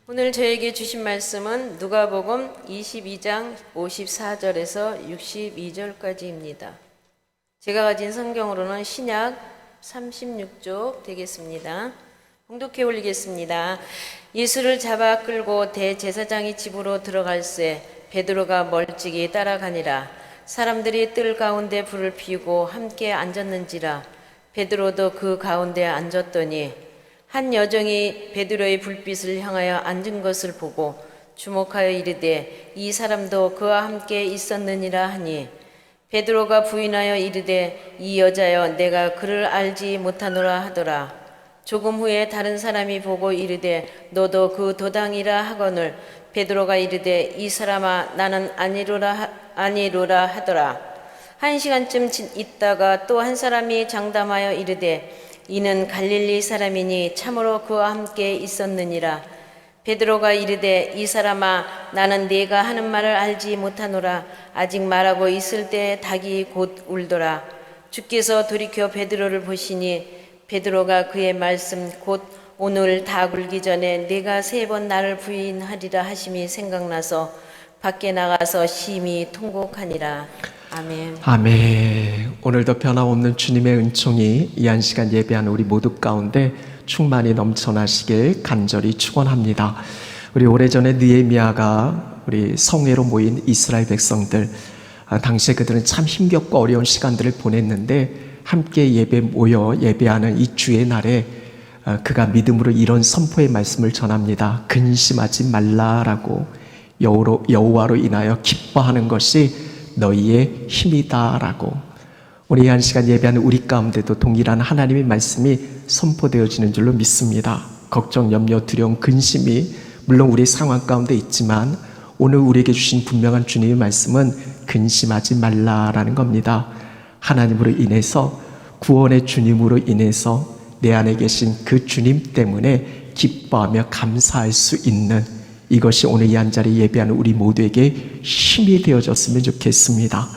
오늘 저에게 주신 말씀은 누가복음 22장 54절에서 62절까지입니다. 제가 가진 성경으로는 신약 36쪽 되겠습니다. 봉독해 올리겠습니다. 예수를 잡아 끌고 대제사장이 집으로 들어갈새 베드로가 멀찍이 따라가니라. 사람들이 뜰 가운데 불을 피우고 함께 앉았는지라. 베드로도 그 가운데 앉았더니 한 여종이 베드로의 불빛을 향하여 앉은 것을 보고 주목하여 이르되 이 사람도 그와 함께 있었느니라 하니 베드로가 부인하여 이르되 이 여자여 내가 그를 알지 못하노라 하더라. 조금 후에 다른 사람이 보고 이르되 너도 그 도당이라 하거늘 베드로가 이르되 이 사람아 나는 아니로라 하더라. 1시간쯤 있다가 또 한 사람이 장담하여 이르되 이는 갈릴리 사람이니 참으로 그와 함께 있었느니라. 베드로가 이르되 이 사람아 나는 네가 하는 말을 알지 못하노라. 아직 말하고 있을 때 닭이 곧 울더라. 주께서 돌이켜 베드로를 보시니 베드로가 그의 말씀 곧 오늘 닭 울기 전에 네가 3번 나를 부인하리라 하심이 생각나서 밖에 나가서 심히 통곡하니라. 아멘. 아멘. 오늘도 변함없는 주님의 은총이 이 한 시간 예배하는 우리 모두 가운데 충만히 넘쳐나시길 간절히 축원합니다. 우리 오래전에 느헤미야가 우리 성회로 모인 이스라엘 백성들, 당시에 그들은 참 힘겹고 어려운 시간들을 보냈는데 함께 모여 예배하는 이 주의 날에 그가 믿음으로 이런 선포의 말씀을 전합니다. 근심하지 말라라고. 여호와로 인하여 기뻐하는 것이 너희의 힘이다라고. 우리 한 시간 예배하는 우리 가운데도 동일한 하나님의 말씀이 선포되어지는 줄로 믿습니다. 걱정, 염려, 두려움, 근심이 물론 우리 상황 가운데 있지만 오늘 우리에게 주신 분명한 주님의 말씀은 근심하지 말라라는 겁니다. 하나님으로 인해서, 구원의 주님으로 인해서 내 안에 계신 그 주님 때문에 기뻐하며 감사할 수 있는, 이것이 오늘 이 한 자리 예배하는 우리 모두에게 힘이 되어졌으면 좋겠습니다.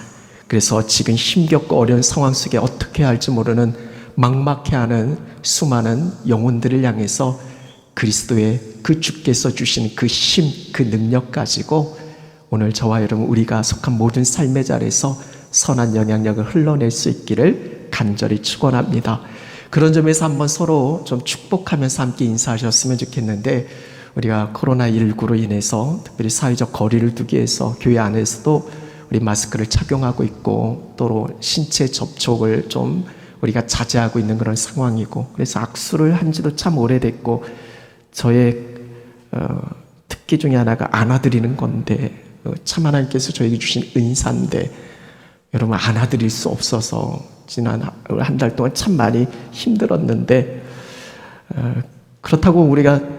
그래서 지금 힘겹고 어려운 상황 속에 어떻게 할지 모르는 막막해하는 수많은 영혼들을 향해서 그리스도의 그 주께서 주신 그 힘, 그 능력 가지고 오늘 저와 여러분 우리가 속한 모든 삶의 자리에서 선한 영향력을 흘러낼 수 있기를 간절히 축원합니다. 그런 점에서 한번 서로 좀 축복하면서 함께 인사하셨으면 좋겠는데, 우리가 코로나19로 인해서 특별히 사회적 거리를 두기 위해서 교회 안에서도 우리 마스크를 착용하고 있고 또 신체 접촉을 좀 우리가 자제하고 있는 그런 상황이고, 그래서 악수를 한 지도 참 오래됐고 저의 특기 중에 하나가 안아드리는 건데 참 하나님께서 저에게 주신 은사인데 여러분 안아드릴 수 없어서 지난 한 달 동안 참 많이 힘들었는데 그렇다고 우리가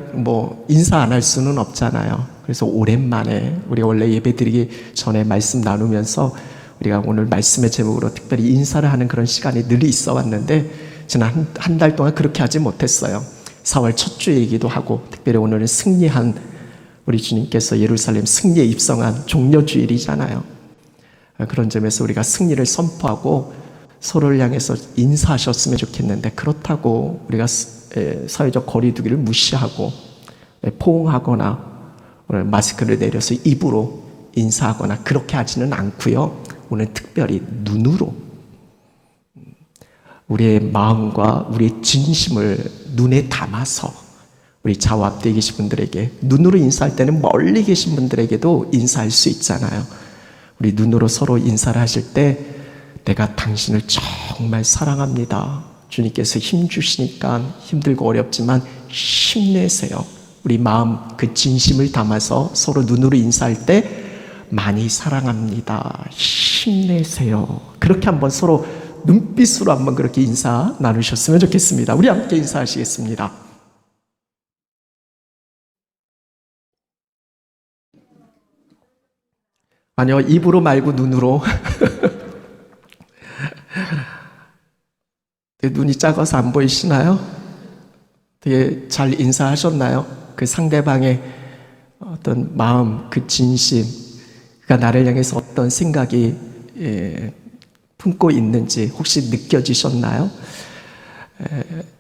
인사 안 할 수는 없잖아요. 그래서 오랜만에 우리가 원래 예배 드리기 전에 말씀 나누면서 우리가 오늘 말씀의 제목으로 특별히 인사를 하는 그런 시간이 늘 있어 왔는데 지난 한 달 동안 그렇게 하지 못했어요. 4월 첫 주이기도 하고 특별히 오늘은 승리한 우리 주님께서 예루살렘 승리에 입성한 종려주일이잖아요. 그런 점에서 우리가 승리를 선포하고 서로를 향해서 인사하셨으면 좋겠는데 그렇다고 우리가 사회적 거리두기를 무시하고 포옹하거나 마스크를 내려서 입으로 인사하거나 그렇게 하지는 않고요. 오늘 특별히 눈으로 우리의 마음과 우리의 진심을 눈에 담아서 우리 좌우 앞뒤에 계신 분들에게 눈으로 인사할 때는 멀리 계신 분들에게도 인사할 수 있잖아요. 우리 눈으로 서로 인사를 하실 때 내가 당신을 정말 사랑합니다. 주님께서 힘 주시니까 힘들고 어렵지만 힘내세요. 우리 마음 그 진심을 담아서 서로 눈으로 인사할 때 많이 사랑합니다. 힘내세요. 그렇게 한번 서로 눈빛으로 한번 그렇게 인사 나누셨으면 좋겠습니다. 우리 함께 인사하시겠습니다. 아니요, 입으로 말고 눈으로. 눈이 작아서 안 보이시나요? 되게 잘 인사하셨나요? 그 상대방의 어떤 마음, 그 진심, 그가 나를 향해서 어떤 생각이 품고 있는지 혹시 느껴지셨나요?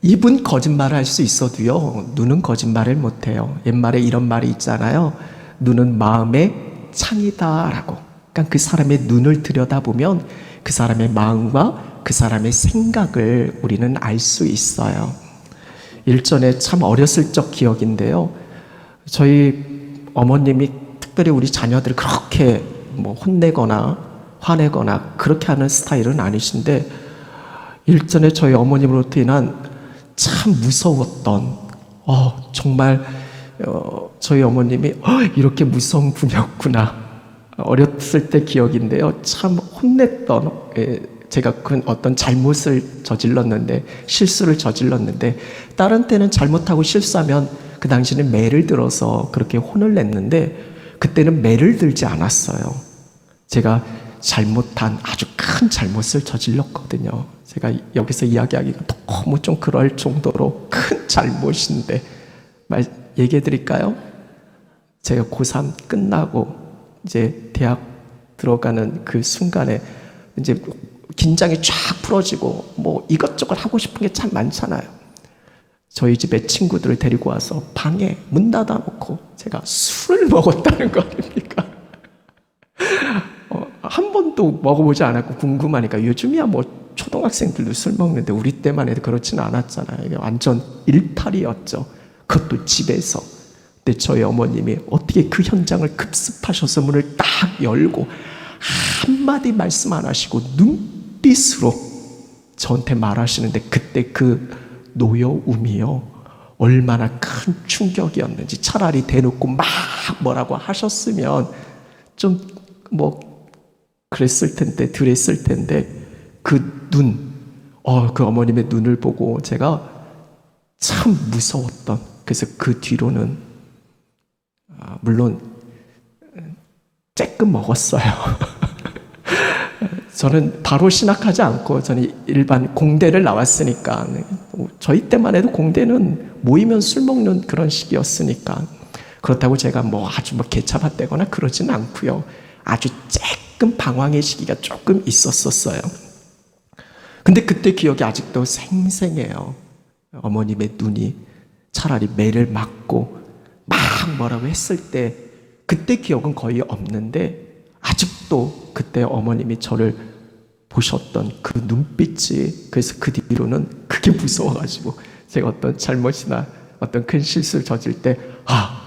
입은 거짓말을 할 수 있어도요, 눈은 거짓말을 못해요. 옛말에 이런 말이 있잖아요. 눈은 마음의 창이다라고. 그러니까 그 사람의 눈을 들여다보면 그 사람의 마음과 그 사람의 생각을 우리는 알 수 있어요. 일전에 참 어렸을 적 기억인데요. 저희 어머님이 특별히 우리 자녀들을 그렇게 뭐 혼내거나 화내거나 그렇게 하는 스타일은 아니신데, 일전에 저희 어머님으로부터 인한 참 무서웠던, 정말 저희 어머님이 이렇게 무서운 분이었구나. 어렸을 때 기억인데요. 참 혼냈던, 제가 그 어떤 잘못을 저질렀는데, 실수를 저질렀는데, 다른 때는 잘못하고 실수하면 그 당시에는 매를 들어서 그렇게 혼을 냈는데, 그때는 매를 들지 않았어요. 제가 잘못한 아주 큰 잘못을 저질렀거든요. 제가 여기서 이야기하기가 너무 좀 그럴 정도로 큰 잘못인데 얘기해 드릴까요? 제가 고3 끝나고 이제 대학 들어가는 그 순간에 이제 긴장이 쫙 풀어지고 뭐 이것저것 하고 싶은 게 참 많잖아요. 저희 집에 친구들을 데리고 와서 방에 문 닫아놓고 제가 술을 먹었다는 거 아닙니까? 한 번도 먹어보지 않았고 궁금하니까. 요즘이야 뭐 초등학생들도 술 먹는데 우리 때만 해도 그렇지는 않았잖아요. 이게 완전 일탈이었죠. 그것도 집에서. 근데 저희 어머님이 어떻게 그 현장을 급습하셔서 문을 딱 열고 한마디 말씀 안 하시고 눈빛으로 저한테 말하시는데, 그때 그 노여움이요 얼마나 큰 충격이었는지. 차라리 대놓고 막 뭐라고 하셨으면 좀 뭐 그랬을 텐데, 덜했을 텐데, 그 눈, 그 어머님의 눈을 보고 제가 참 무서웠던. 그래서 그 뒤로는 물론 쬐끔 먹었어요. 저는 바로 신학하지 않고 저는 일반 공대를 나왔으니까, 저희 때만 해도 공대는 모이면 술 먹는 그런 시기였으니까, 그렇다고 제가 뭐 아주 뭐 개차봤다거나 그러지는 않고요. 아주 쬐끔 방황의 시기가 조금 있었어요. 근데 그때 기억이 아직도 생생해요. 어머님의 눈이 차라리 매를 맞고 막 뭐라고 했을 때, 그때 기억은 거의 없는데 아직도 그때 어머님이 저를 보셨던 그 눈빛이, 그래서 그 뒤로는 그게 무서워가지고 제가 어떤 잘못이나 어떤 큰 실수를 저질 때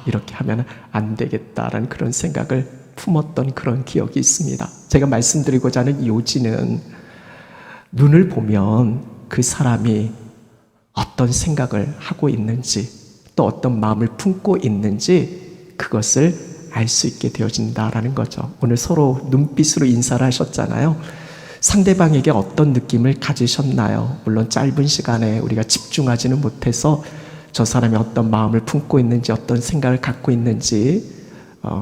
이렇게 하면 안 되겠다라는 그런 생각을 품었던 그런 기억이 있습니다. 제가 말씀드리고자 하는 요지는, 눈을 보면 그 사람이 어떤 생각을 하고 있는지, 또 어떤 마음을 품고 있는지 그것을 알 수 있게 되어진다라는 거죠. 오늘 서로 눈빛으로 인사를 하셨잖아요. 상대방에게 어떤 느낌을 가지셨나요? 물론 짧은 시간에 우리가 집중하지는 못해서 저 사람이 어떤 마음을 품고 있는지, 어떤 생각을 갖고 있는지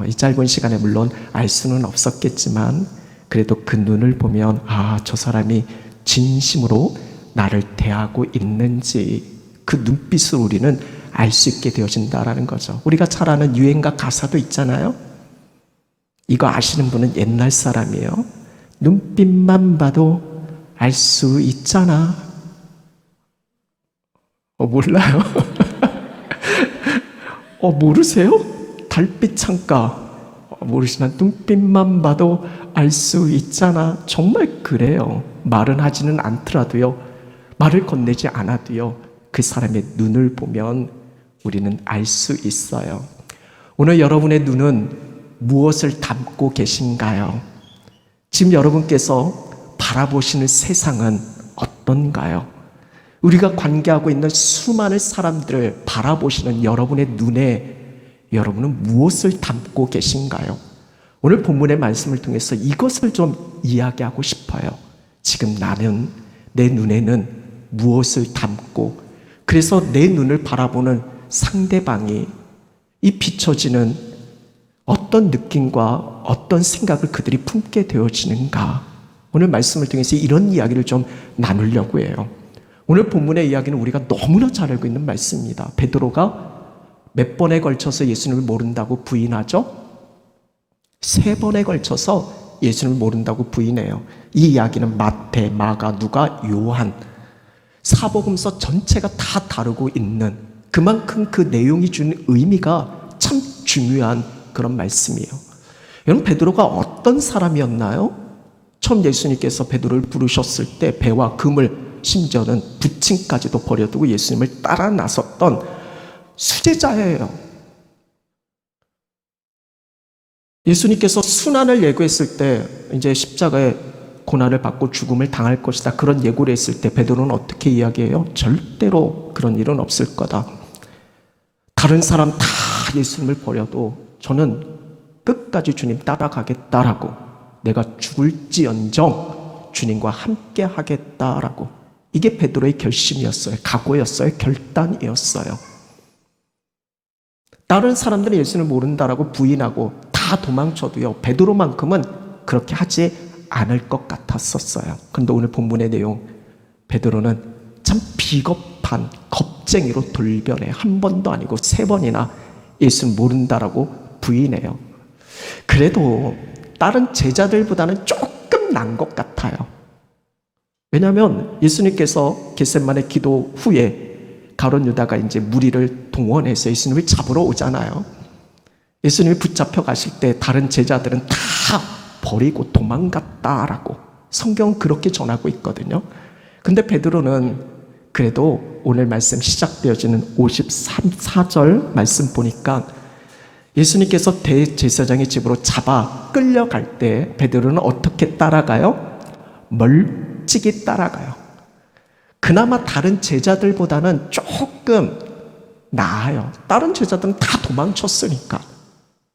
이 짧은 시간에 물론 알 수는 없었겠지만, 그래도 그 눈을 보면 저 사람이 진심으로 나를 대하고 있는지 그 눈빛으로 우리는 알 수 있게 되어진다라는 거죠. 우리가 잘 아는 유행가 가사도 있잖아요. 이거 아시는 분은 옛날 사람이에요. 눈빛만 봐도 알 수 있잖아. 몰라요? 모르세요? 달빛 창가 모르시나? 눈빛만 봐도 알 수 있잖아. 정말 그래요. 말은 하지는 않더라도요, 말을 건네지 않아도요, 그 사람의 눈을 보면 우리는 알 수 있어요. 오늘 여러분의 눈은 무엇을 담고 계신가요? 지금 여러분께서 바라보시는 세상은 어떤가요? 우리가 관계하고 있는 수많은 사람들을 바라보시는 여러분의 눈에 여러분은 무엇을 담고 계신가요? 오늘 본문의 말씀을 통해서 이것을 좀 이야기하고 싶어요. 지금 나는, 내 눈에는 무엇을 담고, 그래서 내 눈을 바라보는 상대방이 이 비춰지는 어떤 느낌과 어떤 생각을 그들이 품게 되어지는가. 오늘 말씀을 통해서 이런 이야기를 좀 나누려고 해요. 오늘 본문의 이야기는 우리가 너무나 잘 알고 있는 말씀입니다. 베드로가 몇 번에 걸쳐서 예수님을 모른다고 부인하죠? 3번에 걸쳐서 예수님을 모른다고 부인해요. 이 이야기는 마태, 마가, 누가, 요한, 사복음서 전체가 다 다루고 있는 그만큼 그 내용이 주는 의미가 참 중요한 그런 말씀이에요. 여러분, 베드로가 어떤 사람이었나요? 처음 예수님께서 베드로를 부르셨을 때 배와 금을, 심지어는 부침까지도 버려두고 예수님을 따라 나섰던 수제자예요. 예수님께서 순환을 예고했을 때 이제 십자가에 고난을 받고 죽음을 당할 것이다, 그런 예고를 했을 때 베드로는 어떻게 이야기해요? 절대로 그런 일은 없을 거다. 다른 사람 다 예수님을 버려도 저는 끝까지 주님 따라가겠다라고, 내가 죽을지언정 주님과 함께 하겠다라고. 이게 베드로의 결심이었어요. 각오였어요. 결단이었어요. 다른 사람들은 예수님을 모른다라고 부인하고 다 도망쳐도요, 베드로만큼은 그렇게 하지 않을 것 같았었어요. 그런데 오늘 본문의 내용, 베드로는 참 비겁한 겁쟁이로 돌변해. 한 번도 아니고 3번이나 예수를 모른다라고 부인해요. 그래도 다른 제자들보다는 조금 난 것 같아요. 왜냐하면 예수님께서 겟세마네 기도 후에 가룟 유다가 이제 무리를 동원해서 예수님을 잡으러 오잖아요. 예수님이 붙잡혀 가실 때 다른 제자들은 다 버리고 도망갔다라고 성경은 그렇게 전하고 있거든요. 근데 베드로는 그래도 오늘 말씀 시작되어지는 53절 말씀 보니까 예수님께서 대제사장의 집으로 잡아 끌려갈 때 베드로는 어떻게 따라가요? 멀찍이 따라가요. 그나마 다른 제자들보다는 조금 나아요. 다른 제자들은 다 도망쳤으니까.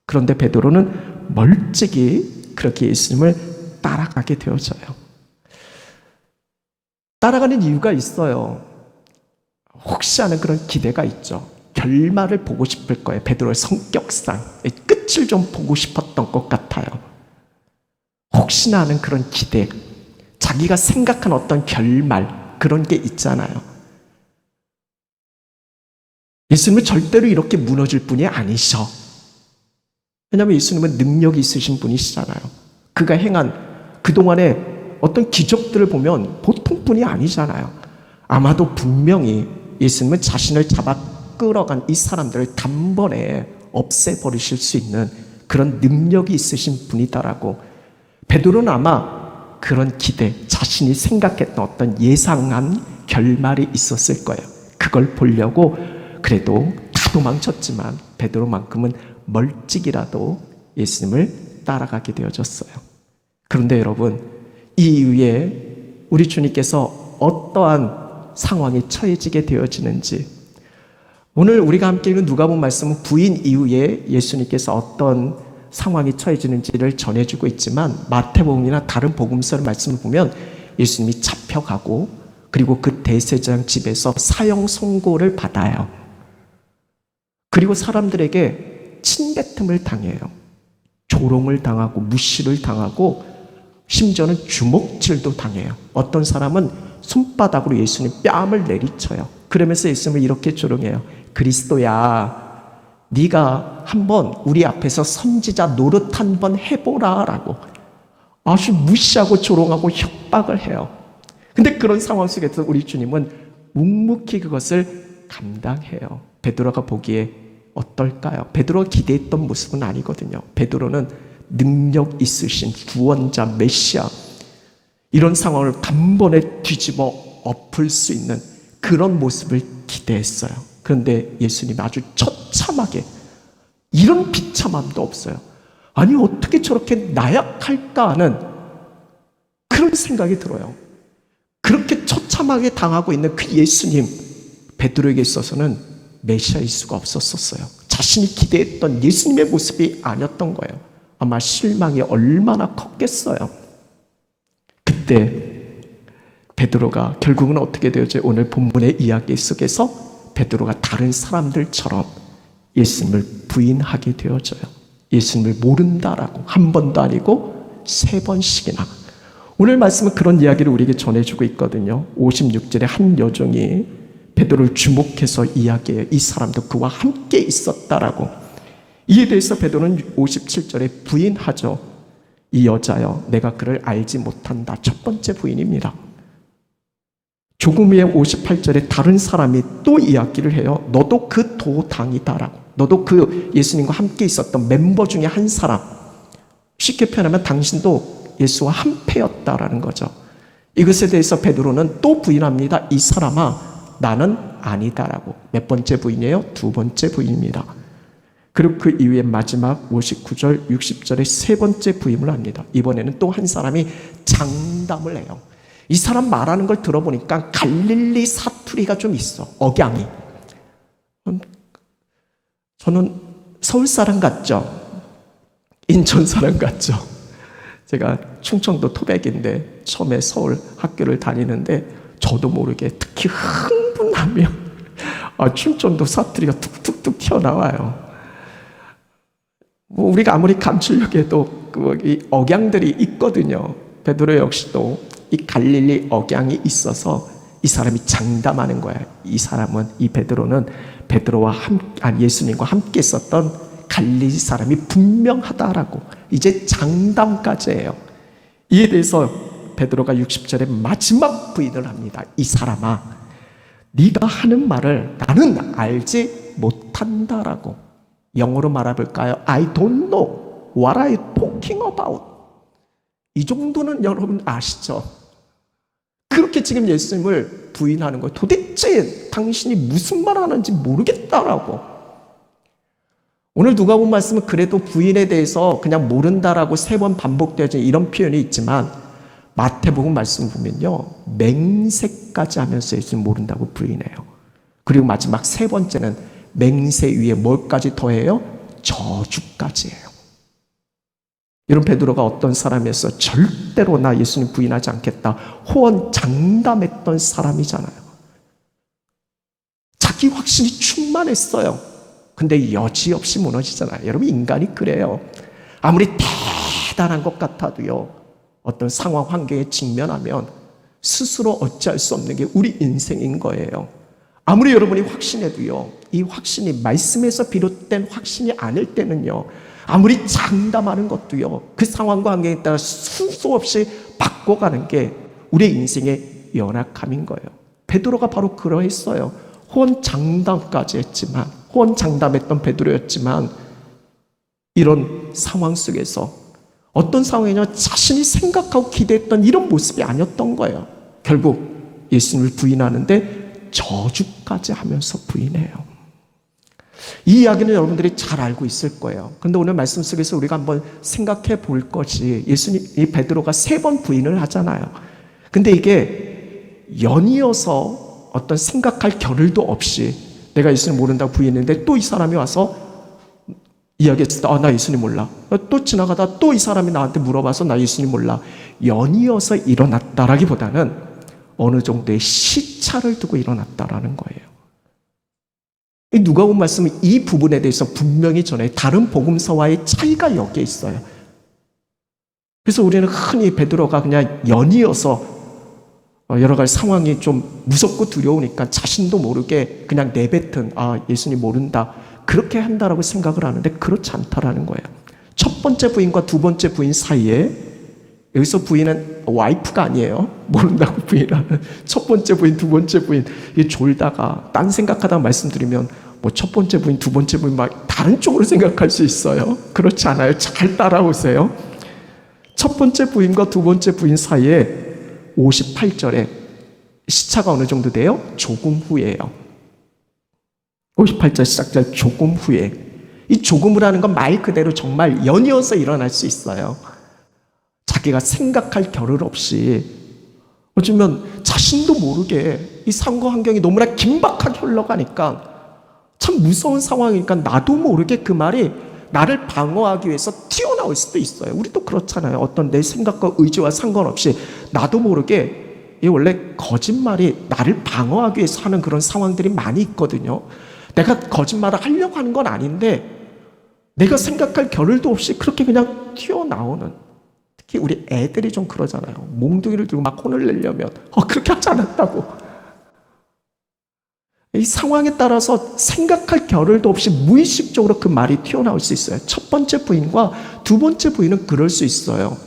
그런데 베드로는 멀찍이 그렇게 예수님을 따라가게 되어져요. 따라가는 이유가 있어요. 혹시 하는 그런 기대가 있죠. 결말을 보고 싶을 거예요. 베드로의 성격상 끝을 좀 보고 싶었던 것 같아요. 혹시나 하는 그런 기대, 자기가 생각한 어떤 결말, 그런 게 있잖아요. 예수님은 절대로 이렇게 무너질 분이 아니셔. 왜냐하면 예수님은 능력이 있으신 분이시잖아요. 그가 행한 그동안의 어떤 기적들을 보면 보통 분이 아니잖아요. 아마도 분명히 예수님은 자신을 잡아 끌어간 이 사람들을 단번에 없애버리실 수 있는 그런 능력이 있으신 분이다라고 베드로는 아마 그런 기대, 자신이 생각했던 어떤 예상한 결말이 있었을 거예요. 그걸 보려고 그래도 다 도망쳤지만 베드로만큼은 멀찍이라도 예수님을 따라가게 되어졌어요. 그런데 여러분, 이 이후에 우리 주님께서 어떠한 상황에 처해지게 되어지는지, 오늘 우리가 함께 읽은 누가복음 말씀은 부인 이후에 예수님께서 어떤 상황이 처해지는지를 전해주고 있지만 마태복음이나 다른 복음서의 말씀을 보면 예수님이 잡혀가고 그리고 그 대제사장 집에서 사형 선고를 받아요. 그리고 사람들에게 침뱉음을 당해요. 조롱을 당하고 무시를 당하고 심지어는 주먹질도 당해요. 어떤 사람은 손바닥으로 예수님 뺨을 내리쳐요. 그러면서 예수님을 이렇게 조롱해요. 그리스도야, 네가 한번 우리 앞에서 선지자 노릇 한번 해보라 라고 아주 무시하고 조롱하고 협박을 해요. 근데 그런 상황 속에서 우리 주님은 묵묵히 그것을 감당해요. 베드로가 보기에 어떨까요? 베드로가 기대했던 모습은 아니거든요. 베드로는 능력 있으신 구원자 메시아, 이런 상황을 단번에 뒤집어 엎을 수 있는 그런 모습을 기대했어요. 그런데 예수님이 아주 처참하게, 이런 비참함도 없어요. 아니 어떻게 저렇게 나약할까 하는 그런 생각이 들어요. 그렇게 처참하게 당하고 있는 그 예수님, 베드로에게 있어서는 메시아일 수가 없었어요. 자신이 기대했던 예수님의 모습이 아니었던 거예요. 아마 실망이 얼마나 컸겠어요. 그때 베드로가 결국은 어떻게 되었죠? 오늘 본문의 이야기 속에서 베드로가 다른 사람들처럼 예수님을 부인하게 되어져요. 예수님을 모른다라고 한 번도 아니고 3번씩이나. 오늘 말씀은 그런 이야기를 우리에게 전해주고 있거든요. 56절에 한 여종이 베드로를 주목해서 이야기해요. 이 사람도 그와 함께 있었다라고. 이에 대해서 베드로는 57절에 부인하죠. 이 여자여, 내가 그를 알지 못한다. 첫 번째 부인입니다. 조금 후에 58절에 다른 사람이 또 이야기를 해요. 너도 그 도당이다라고. 너도 그 예수님과 함께 있었던 멤버 중에 한 사람. 쉽게 표현하면 당신도 예수와 한패였다라는 거죠. 이것에 대해서 베드로는 또 부인합니다. 이 사람아, 나는 아니다라고. 몇 번째 부인이에요? 두 번째 부인입니다. 그리고 그 이후에 마지막 59절, 60절에 세 번째 부임을 합니다. 이번에는 또 한 사람이 장담을 해요. 이 사람 말하는 걸 들어보니까 갈릴리 사투리가 좀 있어. 억양이. 저는 서울 사람 같죠? 인천 사람 같죠? 제가 충청도 토백인데 처음에 서울 학교를 다니는데 저도 모르게 특히 흥분하면 충청도 사투리가 툭툭툭 튀어나와요. 뭐 우리가 아무리 감추려고 해도 이 억양들이 있거든요. 베드로 역시도 이 갈릴리 억양이 있어서 이 사람이 장담하는 거야. 이 사람은, 이 베드로는 예수님과 함께 있었던 갈릴리 사람이 분명하다라고 이제 장담까지 해요. 이에 대해서 베드로가 60절에 마지막 부인을 합니다. 이 사람아, 네가 하는 말을 나는 알지 못한다라고. 영어로 말해볼까요? I don't know what are you talking about. 이 정도는 여러분 아시죠? 그렇게 지금 예수님을 부인하는 거예요. 도대체 당신이 무슨 말 하는지 모르겠다라고. 오늘 누가복음 말씀은 그래도 부인에 대해서 그냥 모른다라고 3번 반복되어진 이런 표현이 있지만 마태복음 말씀 보면요, 맹세까지 하면서 예수님 모른다고 부인해요. 그리고 마지막 세 번째는 맹세 위에 뭘까지 더해요? 저주까지 해요. 이런 베드로가 어떤 사람이었어? 절대로 나 예수님 부인하지 않겠다 호언 장담했던 사람이잖아요. 자기 확신이 충만했어요. 근데 여지없이 무너지잖아요. 여러분, 인간이 그래요. 아무리 대단한 것 같아도요, 어떤 상황 환경에 직면하면 스스로 어찌할 수 없는 게 우리 인생인 거예요. 아무리 여러분이 확신해도요, 이 확신이 말씀에서 비롯된 확신이 아닐 때는요, 아무리 장담하는 것도요, 그 상황과 환경에 따라 수도 없이 바꿔가는 게 우리 인생의 연약함인 거예요. 베드로가 바로 그러했어요. 호언 장담까지 했지만, 호언 장담했던 베드로였지만 이런 상황 속에서 어떤 상황이냐, 자신이 생각하고 기대했던 이런 모습이 아니었던 거예요. 결국 예수님을 부인하는데 저주까지 하면서 부인해요. 이 이야기는 여러분들이 잘 알고 있을 거예요. 그런데 오늘 말씀 속에서 우리가 한번 생각해 볼 것이, 예수님, 이 베드로가 3번 부인을 하잖아요. 근데 이게 연이어서 어떤 생각할 겨를도 없이 내가 예수님 모른다고 부인했는데 또 이 사람이 와서 이야기했을 때, 나 예수님 몰라. 또 지나가다 또 이 사람이 나한테 물어봐서 나 예수님 몰라. 연이어서 일어났다라기보다는 어느 정도의 시차를 두고 일어났다라는 거예요. 누가복음 말씀은 이 부분에 대해서 분명히 전해. 다른 복음서와의 차이가 여기에 있어요. 그래서 우리는 흔히 베드로가 그냥 연이어서 여러 가지 상황이 좀 무섭고 두려우니까 자신도 모르게 그냥 내뱉은, 예수님 모른다, 그렇게 한다라고 생각을 하는데 그렇지 않다라는 거예요. 첫 번째 부인과 두 번째 부인 사이에, 여기서 부인은 와이프가 아니에요. 모른다고 부인하는 첫 번째 부인, 두 번째 부인, 이게 졸다가 딴 생각하다가 말씀드리면 뭐 첫 번째 부인, 두 번째 부인 막 다른 쪽으로 생각할 수 있어요. 그렇지 않아요. 잘 따라오세요. 첫 번째 부인과 두 번째 부인 사이에 58절에 시차가 어느 정도 돼요? 조금 후에요. 58절 시작절 조금 후에. 이 조금이라는 건 말 그대로 정말 연이어서 일어날 수 있어요. 자기가 생각할 겨를 없이 어쩌면 자신도 모르게 이 상황 환경이 너무나 긴박하게 흘러가니까 참 무서운 상황이니까 나도 모르게 그 말이 나를 방어하기 위해서 튀어나올 수도 있어요. 우리도 그렇잖아요. 어떤 내 생각과 의지와 상관없이 나도 모르게, 이 원래 거짓말이 나를 방어하기 위해서 하는 그런 상황들이 많이 있거든요. 내가 거짓말을 하려고 하는 건 아닌데 내가 생각할 겨를도 없이 그렇게 그냥 튀어나오는, 특히 우리 애들이 좀 그러잖아요. 몽둥이를 들고 막 혼을 내려면 그렇게 하지 않았다고. 이 상황에 따라서 생각할 겨를도 없이 무의식적으로 그 말이 튀어나올 수 있어요. 첫 번째 부인과 두 번째 부인은 그럴 수 있어요.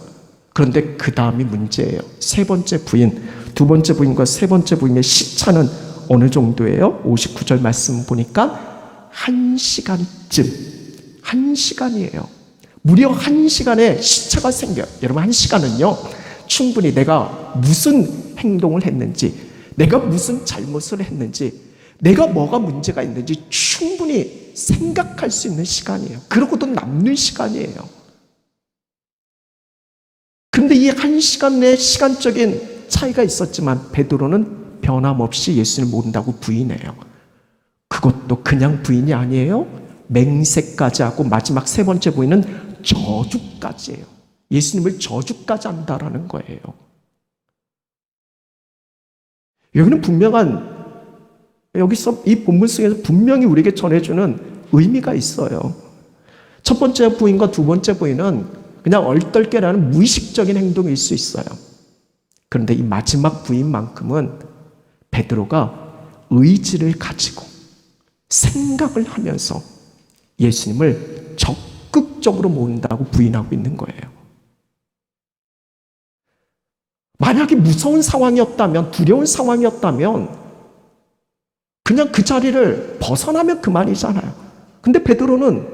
그런데 그 다음이 문제예요. 세 번째 부인, 두 번째 부인과 세 번째 부인의 시차는 어느 정도예요? 59절 말씀 보니까 1시간쯤, 1시간이에요. 무려 1시간의 시차가 생겨요. 여러분, 1시간은요 충분히 내가 무슨 행동을 했는지, 내가 무슨 잘못을 했는지, 내가 뭐가 문제가 있는지 충분히 생각할 수 있는 시간이에요. 그러고도 남는 시간이에요. 그런데 이 1시간의 시간적인 차이가 있었지만 베드로는 변함없이 예수님을 모른다고 부인해요. 그것도 그냥 부인이 아니에요. 맹세까지 하고 마지막 세 번째 부인은 저주까지 해요. 예수님을 저주까지 한다라는 거예요. 여기는 분명한, 여기서 이 본문 속에서 분명히 우리에게 전해주는 의미가 있어요. 첫 번째 부인과 두 번째 부인은 그냥 얼떨결에하는 무의식적인 행동일 수 있어요. 그런데 이 마지막 부인만큼은 베드로가 의지를 가지고 생각을 하면서 예수님을 적극적으로 모른다고 부인하고 있는 거예요. 만약에 무서운 상황이었다면, 두려운 상황이었다면 그냥 그 자리를 벗어나면 그만이잖아요. 근데 베드로는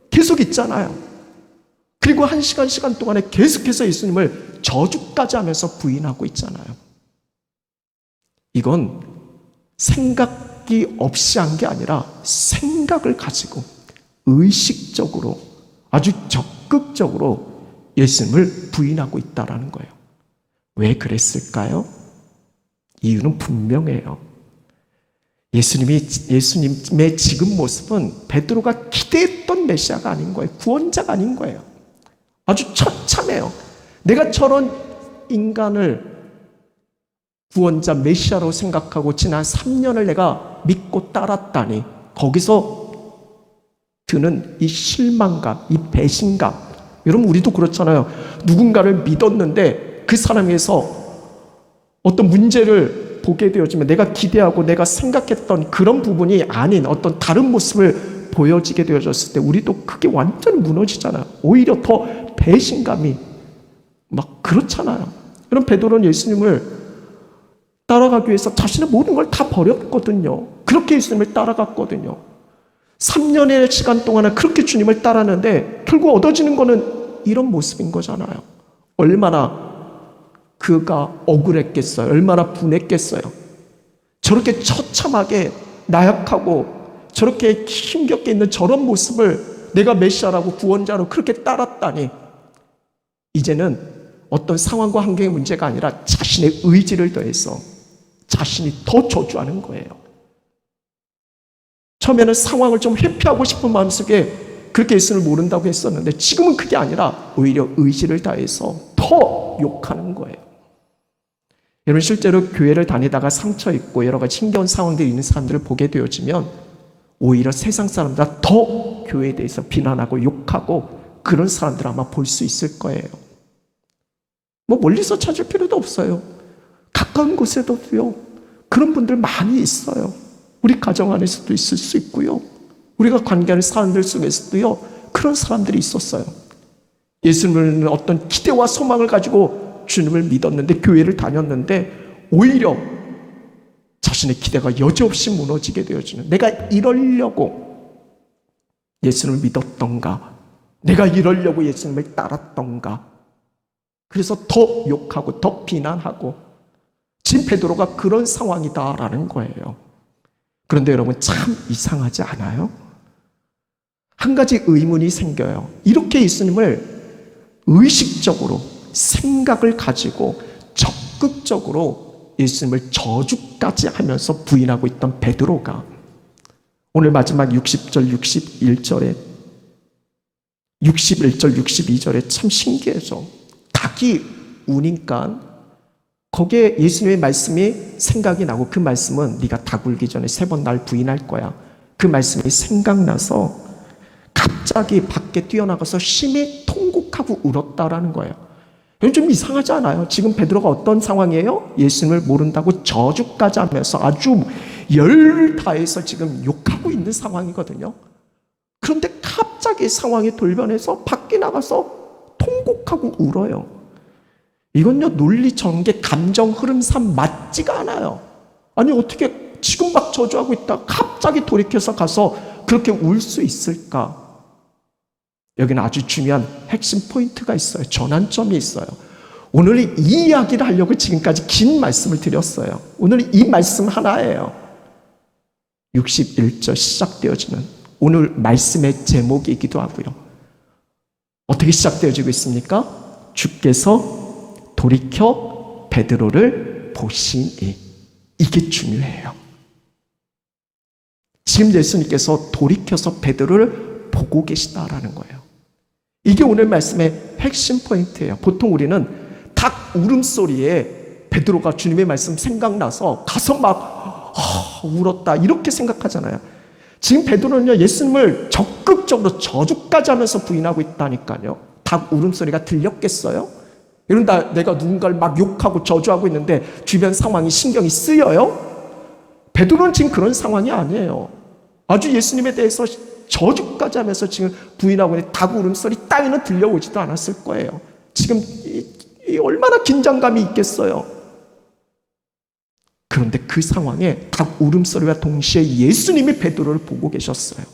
계속 있잖아요. 그리고 1시간 동안에 계속해서 예수님을 저주까지 하면서 부인하고 있잖아요. 이건 생각이 없이 한 게 아니라 생각을 가지고 의식적으로, 아주 적극적으로 예수님을 부인하고 있다는 거예요. 왜 그랬을까요? 이유는 분명해요. 예수님의 지금 모습은 베드로가 기대했던 메시아가 아닌 거예요. 구원자가 아닌 거예요. 아주 처참해요. 내가 저런 인간을 구원자 메시아로 생각하고 지난 3년을 내가 믿고 따랐다니, 거기서 드는 이 실망감, 이 배신감. 여러분, 우리도 그렇잖아요. 누군가를 믿었는데 그 사람에서 어떤 문제를 보게 되어지면 내가 기대하고 내가 생각했던 그런 부분이 아닌 어떤 다른 모습을 보여지게 되어졌을 때 우리도 그게 완전히 무너지잖아요. 오히려 더 배신감이 막 그렇잖아요. 그럼 베드로는 예수님을 따라가기 위해서 자신의 모든 걸 다 버렸거든요. 그렇게 예수님을 따라갔거든요. 3년의 시간 동안에 그렇게 주님을 따랐는데 결국 얻어지는 거는 이런 모습인 거잖아요. 얼마나 그가 억울했겠어요. 얼마나 분했겠어요. 저렇게 처참하게 나약하고 저렇게 힘겹게 있는 저런 모습을 내가 메시아라고 구원자로 그렇게 따랐다니, 이제는 어떤 상황과 환경의 문제가 아니라 자신의 의지를 더해서 자신이 더 저주하는 거예요. 처음에는 상황을 좀 회피하고 싶은 마음속에 그렇게 예수님을 모른다고 했었는데 지금은 그게 아니라 오히려 의지를 다해서 더 욕하는 거예요. 여러분, 실제로 교회를 다니다가 상처 입고 여러 가지 힘겨운 상황들이 있는 사람들을 보게 되어지면 오히려 세상 사람보다 더 교회에 대해서 비난하고 욕하고 그런 사람들 아마 볼 수 있을 거예요. 뭐 멀리서 찾을 필요도 없어요. 가까운 곳에도요 그런 분들 많이 있어요. 우리 가정 안에서도 있을 수 있고요, 우리가 관계하는 사람들 속에서도요 그런 사람들이 있었어요. 예수님은 어떤 기대와 소망을 가지고 주님을 믿었는데, 교회를 다녔는데 오히려 자신의 기대가 여지없이 무너지게 되어지는, 내가 이러려고 예수님을 믿었던가, 내가 이러려고 예수님을 따랐던가, 그래서 더 욕하고 더 비난하고, 지금 베드로가 그런 상황이다라는 거예요. 그런데 여러분, 참 이상하지 않아요? 한 가지 의문이 생겨요. 이렇게 예수님을 의식적으로 생각을 가지고 적극적으로 예수님을 저주까지 하면서 부인하고 있던 베드로가 오늘 마지막 60절, 61절에 61절, 62절에 참 신기해서 닭이 우니까 거기에 예수님의 말씀이 생각이 나고, 그 말씀은 네가 닭 울기 전에 3번 날 부인할 거야. 그 말씀이 생각나서 갑자기 밖에 뛰어나가서 심히 통곡하고 울었다라는 거예요. 좀 이상하지 않아요? 지금 베드로가 어떤 상황이에요? 예수님을 모른다고 저주까지 하면서 아주 열을 다해서 지금 욕하고 있는 상황이거든요. 그런데 갑자기 상황이 돌변해서 밖에 나가서 통곡하고 울어요. 이건요, 논리 전개, 감정 흐름상 맞지가 않아요. 아니, 어떻게 지금 막 저주하고 있다 갑자기 돌이켜서 가서 그렇게 울 수 있을까? 여기는 아주 중요한 핵심 포인트가 있어요. 전환점이 있어요. 오늘 이 이야기를 하려고 지금까지 긴 말씀을 드렸어요. 오늘 이 말씀 하나예요. 61절 시작되어지는 오늘 말씀의 제목이기도 하고요. 어떻게 시작되어지고 있습니까? 주께서 돌이켜 베드로를 보시니. 이게 중요해요. 지금 예수님께서 돌이켜서 베드로를 보고 계시다라는 거예요. 이게 오늘 말씀의 핵심 포인트예요. 보통 우리는 닭 울음소리에 베드로가 주님의 말씀 생각나서 가서 막 울었다 이렇게 생각하잖아요. 지금 베드로는요, 예수님을 적극적으로 저주까지 하면서 부인하고 있다니까요. 닭 울음소리가 들렸겠어요? 이런다 내가 누군가를 막 욕하고 저주하고 있는데 주변 상황이 신경이 쓰여요? 베드로는 지금 그런 상황이 아니에요. 아주 예수님에 대해서 저주까지 하면서 지금 부인하고 있는 닭 울음소리 따위는 들려오지도 않았을 거예요. 지금 이 얼마나 긴장감이 있겠어요. 그런데 그 상황에 닭 울음소리와 동시에 예수님이 베드로를 보고 계셨어요.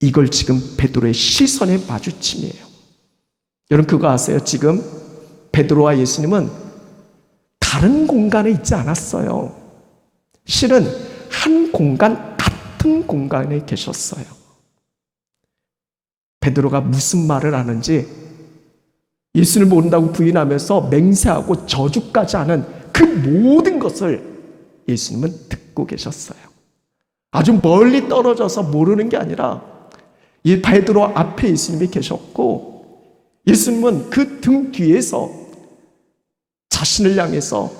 이걸 지금 베드로의 시선의 마주침이에요. 여러분 그거 아세요? 지금 베드로와 예수님은 다른 공간에 있지 않았어요. 실은 한 공간, 같은 공간에 계셨어요. 베드로가 무슨 말을 하는지 예수를 모른다고 부인하면서 맹세하고 저주까지 하는 그 모든 것을 예수님은 듣고 계셨어요. 아주 멀리 떨어져서 모르는 게 아니라 이 베드로 앞에 예수님이 계셨고 예수님은 그 등 뒤에서 자신을 향해서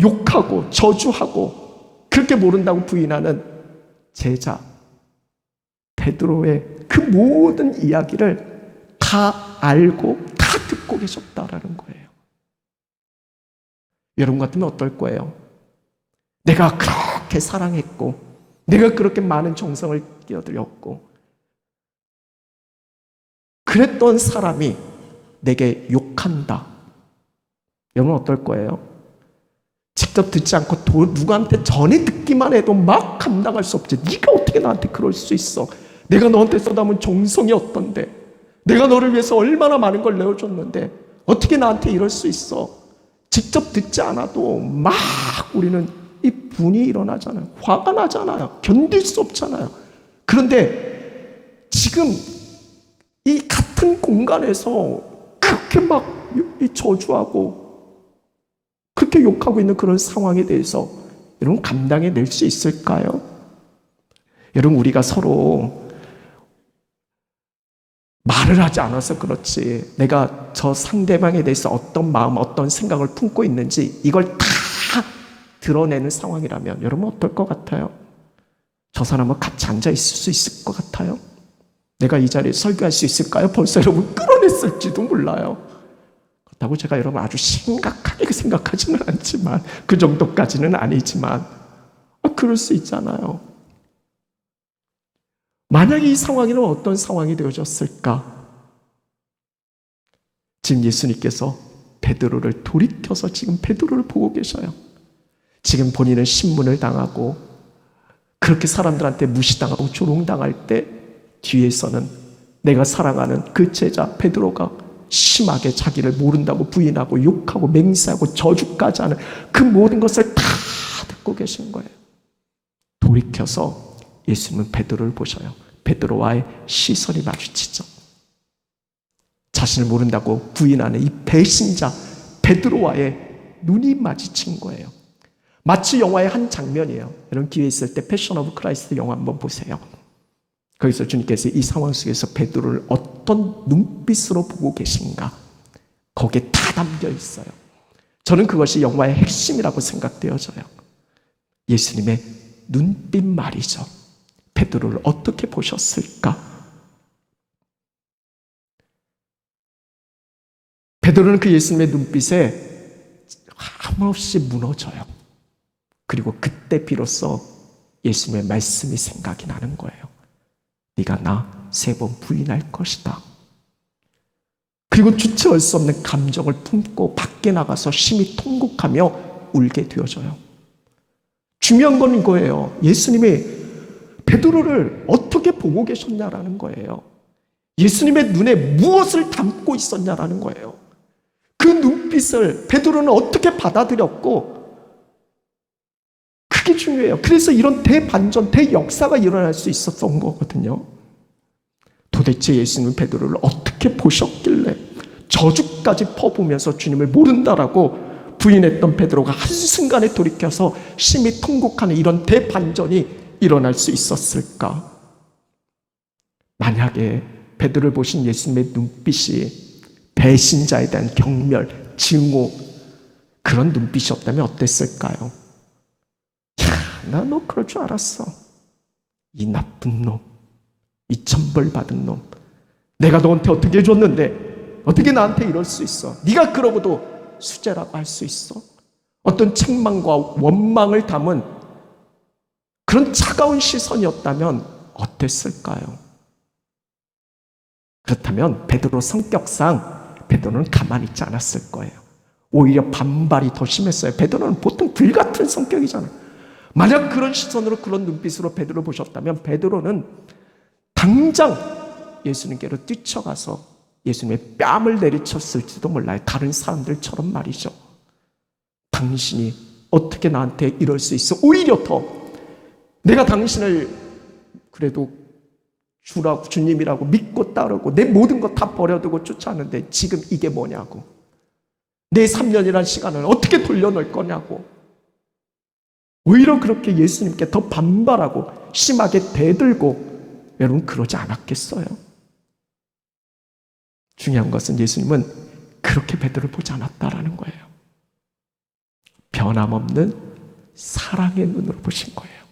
욕하고 저주하고 그렇게 모른다고 부인하는 제자 베드로의 그 모든 이야기를 다 알고 다 듣고 계셨다라는 거예요. 여러분 같으면 어떨 거예요? 내가 그렇게 사랑했고 내가 그렇게 많은 정성을 끼어들였고 그랬던 사람이 내게 욕한다. 여러분 어떨 거예요? 직접 듣지 않고 누구한테 전에 듣기만 해도 막 감당할 수 없지. 네가 어떻게 나한테 그럴 수 있어? 내가 너한테 쏟아부은 정성이 어떤데? 내가 너를 위해서 얼마나 많은 걸 내어줬는데 어떻게 나한테 이럴 수 있어? 직접 듣지 않아도 막 우리는 이 분이 일어나잖아요. 화가 나잖아요. 견딜 수 없잖아요. 그런데 지금 이 같은 공간에서 그렇게 막 저주하고 그렇게 욕하고 있는 그런 상황에 대해서 여러분 감당해낼 수 있을까요? 여러분 우리가 서로 말을 하지 않아서 그렇지 내가 저 상대방에 대해서 어떤 마음 어떤 생각을 품고 있는지 이걸 다 드러내는 상황이라면 여러분 어떨 것 같아요? 저 사람은 같이 앉아 있을 수 있을 것 같아요? 내가 이 자리에 설교할 수 있을까요? 벌써 여러분 끌어냈을지도 몰라요. 그렇다고 제가 여러분 아주 심각하게 생각하지는 않지만 그 정도까지는 아니지만 그럴 수 있잖아요. 만약에 이 상황이면 어떤 상황이 되어졌을까? 지금 예수님께서 베드로를 돌이켜서 지금 베드로를 보고 계셔요. 지금 본인은 신문을 당하고 그렇게 사람들한테 무시당하고 조롱당할 때 뒤에서는 내가 사랑하는 그 제자 베드로가 심하게 자기를 모른다고 부인하고 욕하고 맹세하고 저주까지 하는 그 모든 것을 다 듣고 계신 거예요. 돌이켜서 예수님은 베드로를 보셔요. 베드로와의 시선이 마주치죠. 자신을 모른다고 부인하는 이 배신자 베드로와의 눈이 마주친 거예요. 마치 영화의 한 장면이에요. 여러분 기회 있을 때 패션 오브 크라이스트 영화 한번 보세요. 거기서 주님께서 이 상황 속에서 베드로를 어떤 눈빛으로 보고 계신가 거기에 다 담겨 있어요. 저는 그것이 영화의 핵심이라고 생각되어져요. 예수님의 눈빛 말이죠. 베드로를 어떻게 보셨을까? 베드로는 그 예수님의 눈빛에 한없이 무너져요. 그리고 그때 비로소 예수님의 말씀이 생각이 나는 거예요. 네가 나 3번 부인할 것이다. 그리고 주체할 수 없는 감정을 품고 밖에 나가서 심히 통곡하며 울게 되어져요. 중요한 건 이거예요. 예수님이 베드로를 어떻게 보고 계셨냐라는 거예요. 예수님의 눈에 무엇을 담고 있었냐라는 거예요. 그 눈빛을 베드로는 어떻게 받아들였고, 그게 중요해요. 그래서 이런 대반전, 대역사가 일어날 수 있었던 거거든요. 도대체 예수님은 베드로를 어떻게 보셨길래 저주까지 퍼부으면서 주님을 모른다라고 부인했던 베드로가 한순간에 돌이켜서 심히 통곡하는 이런 대반전이 일어날 수 있었을까? 만약에 베드로를 보신 예수님의 눈빛이 배신자에 대한 경멸, 증오, 그런 눈빛이었다면 어땠을까요? 야, 나 너 그럴 줄 알았어. 이 나쁜 놈, 이 천벌 받은 놈, 내가 너한테 어떻게 해줬는데 어떻게 나한테 이럴 수 있어? 네가 그러고도 수재라고 할 수 있어? 어떤 책망과 원망을 담은 그런 차가운 시선이었다면 어땠을까요? 그렇다면 베드로 성격상 베드로는 가만히 있지 않았을 거예요. 오히려 반발이 더 심했어요. 베드로는 보통 불같은 성격이잖아요. 만약 그런 시선으로, 그런 눈빛으로 베드로를 보셨다면 베드로는 당장 예수님께로 뛰쳐가서 예수님의 뺨을 내리쳤을지도 몰라요. 다른 사람들처럼 말이죠. 당신이 어떻게 나한테 이럴 수 있어? 오히려 더 내가 당신을 그래도 주라고, 주님이라고 믿고 따르고 내 모든 것 다 버려두고 쫓아왔는데 지금 이게 뭐냐고. 내 3년이란 시간을 어떻게 돌려놓을 거냐고. 오히려 그렇게 예수님께 더 반발하고 심하게 대들고, 여러분 그러지 않았겠어요? 중요한 것은 예수님은 그렇게 베드로를 보지 않았다라는 거예요. 변함없는 사랑의 눈으로 보신 거예요.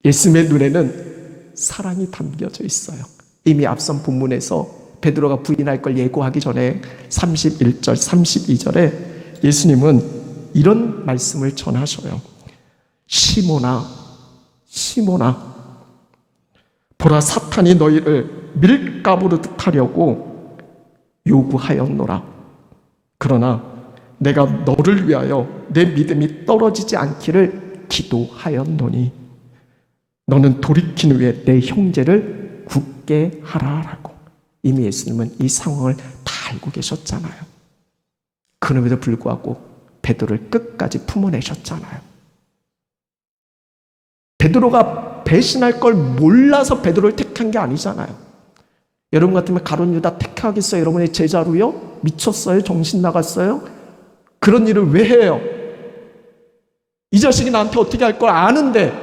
예수님의 눈에는 사랑이 담겨져 있어요. 이미 앞선 본문에서 베드로가 부인할 걸 예고하기 전에 31절, 32절에 예수님은 이런 말씀을 전하셔요. 시몬아, 시몬아, 보라, 사탄이 너희를 밀가부르듯 하려고 요구하였노라. 그러나 내가 너를 위하여 내 믿음이 떨어지지 않기를 기도하였노니 너는 돌이킨 후에 내 형제를 굳게 하라라고. 이미 예수님은 이 상황을 다 알고 계셨잖아요. 그럼에도 불구하고 베드로를 끝까지 품어내셨잖아요. 베드로가 배신할 걸 몰라서 베드로를 택한 게 아니잖아요. 여러분 같으면 가룟 유다 택하겠어요? 여러분의 제자로요? 미쳤어요? 정신 나갔어요? 그런 일을 왜 해요? 이 자식이 나한테 어떻게 할 걸 아는데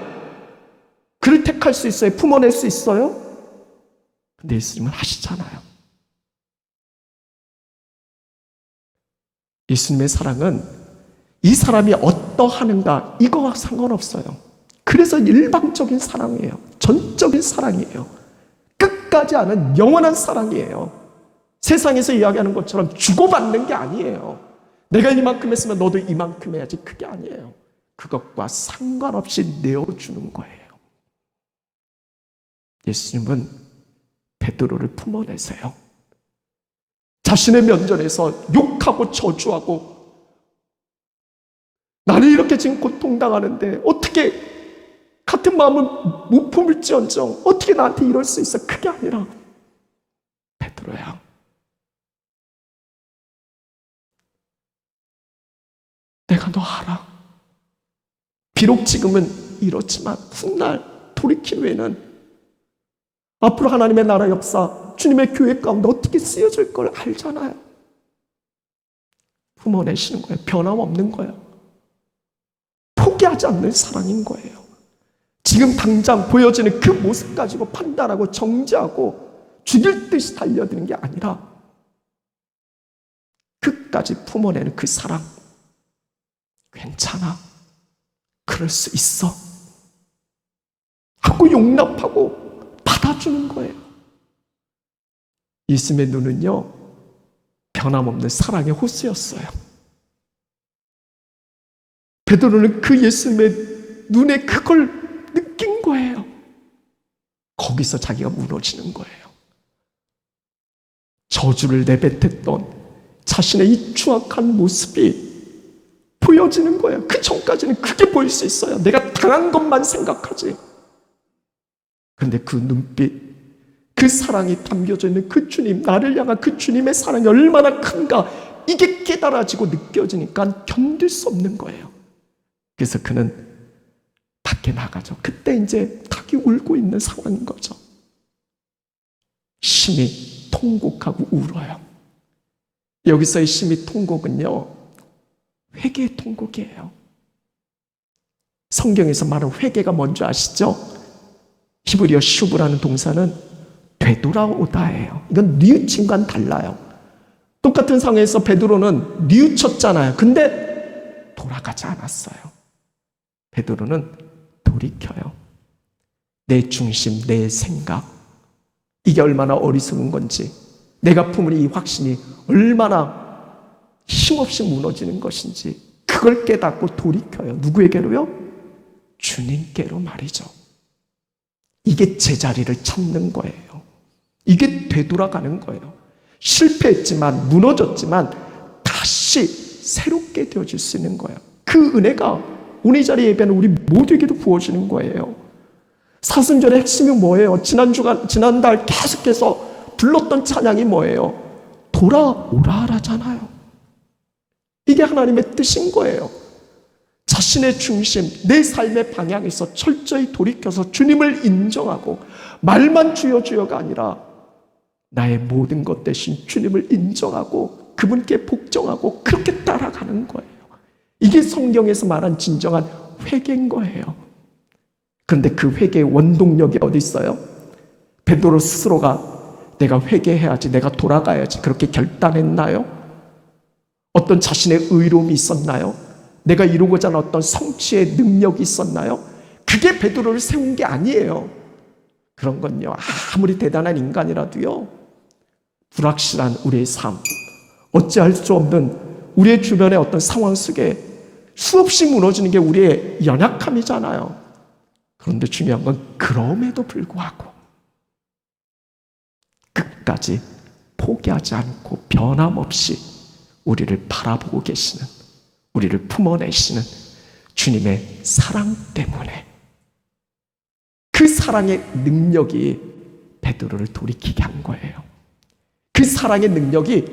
그를 택할 수 있어요? 품어낼 수 있어요? 근데 예수님은 하시잖아요. 예수님의 사랑은 이 사람이 어떠하는가 이거와 상관없어요. 그래서 일방적인 사랑이에요. 전적인 사랑이에요. 끝까지 아는 영원한 사랑이에요. 세상에서 이야기하는 것처럼 주고받는 게 아니에요. 내가 이만큼 했으면 너도 이만큼 해야지, 그게 아니에요. 그것과 상관없이 내어주는 거예요. 예수님은 베드로를 품어내세요. 자신의 면전에서 욕하고 저주하고, 나는 이렇게 지금 고통당하는데 어떻게 같은 마음을 못 품을지언정 어떻게 나한테 이럴 수 있어? 그게 아니라, 베드로야, 내가 너 알아. 비록 지금은 이렇지만 훗날 돌이킨 후에는 앞으로 하나님의 나라 역사, 주님의 교회 가운데 어떻게 쓰여질 걸 알잖아요. 품어내시는 거예요. 변함없는 거예요. 포기하지 않는 사랑인 거예요. 지금 당장 보여지는 그 모습 가지고 판단하고 정죄하고 죽일 듯이 달려드는 게 아니라 끝까지 품어내는 그 사랑. 괜찮아. 그럴 수 있어. 하고 용납하고 받아주는 거예요. 예수님의 눈은요, 변함없는 사랑의 호수였어요. 베드로는 그 예수님의 눈에 그걸 느낀 거예요. 거기서 자기가 무너지는 거예요. 저주를 내뱉었던 자신의 이 추악한 모습이 보여지는 거예요. 그 전까지는 그게 보일 수 있어요. 내가 당한 것만 생각하지. 그런데 그 눈빛, 그 사랑이 담겨져 있는 그 주님, 나를 향한 그 주님의 사랑이 얼마나 큰가, 이게 깨달아지고 느껴지니까 견딜 수 없는 거예요. 그래서 그는 밖에 나가죠. 그때 이제 닭이 울고 있는 상황인 거죠. 심히 통곡하고 울어요. 여기서의 심히 통곡은요, 회개의 통곡이에요. 성경에서 말하는 회개가 뭔지 아시죠? 히브리어 슈브라는 동사는 되돌아오다예요. 이건 뉘우침과는 달라요. 똑같은 상황에서 베드로는 뉘우쳤잖아요. 근데 돌아가지 않았어요. 베드로는 돌이켜요. 내 중심, 내 생각, 이게 얼마나 어리석은 건지, 내가 품은 이 확신이 얼마나 힘없이 무너지는 것인지, 그걸 깨닫고 돌이켜요. 누구에게로요? 주님께로 말이죠. 이게 제자리를 찾는 거예요. 이게 되돌아가는 거예요. 실패했지만, 무너졌지만 다시 새롭게 되어질 수 있는 거예요. 그 은혜가 오늘 이 자리에 예배하는 우리 모두에게도 부어지는 거예요. 사순절의 핵심이 뭐예요? 지난달 계속해서 불렀던 찬양이 뭐예요? 돌아오라라잖아요. 이게 하나님의 뜻인 거예요. 자신의 중심, 내 삶의 방향에서 철저히 돌이켜서 주님을 인정하고, 말만 주여 주여가 아니라 나의 모든 것 대신 주님을 인정하고 그분께 복종하고 그렇게 따라가는 거예요. 이게 성경에서 말한 진정한 회개인 거예요. 그런데 그 회개의 원동력이 어디 있어요? 베드로 스스로가 내가 회개해야지, 내가 돌아가야지 그렇게 결단했나요? 어떤 자신의 의로움이 있었나요? 내가 이루고자 하는 어떤 성취의 능력이 있었나요? 그게 베드로를 세운 게 아니에요. 그런 건요, 아무리 대단한 인간이라도요, 불확실한 우리의 삶, 어찌할 수 없는 우리의 주변의 어떤 상황 속에 수없이 무너지는 게 우리의 연약함이잖아요. 그런데 중요한 건 그럼에도 불구하고 끝까지 포기하지 않고 변함없이 우리를 바라보고 계시는, 우리를 품어내시는 주님의 사랑 때문에, 그 사랑의 능력이 베드로를 돌이키게 한 거예요. 그 사랑의 능력이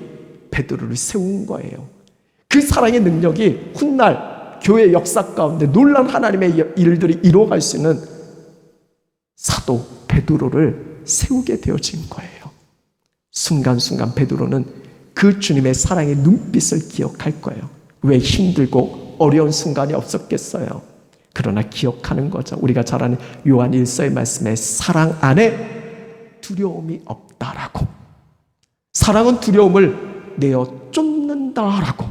베드로를 세운 거예요. 그 사랑의 능력이 훗날 교회 역사 가운데 놀라운 하나님의 일들이 이루어갈 수 있는 사도 베드로를 세우게 되어진 거예요. 순간순간 베드로는 그 주님의 사랑의 눈빛을 기억할 거예요. 왜 힘들고 어려운 순간이 없었겠어요? 그러나 기억하는 거죠. 우리가 잘 아는 요한 1서의 말씀에 사랑 안에 두려움이 없다라고. 사랑은 두려움을 내어 쫓는다라고.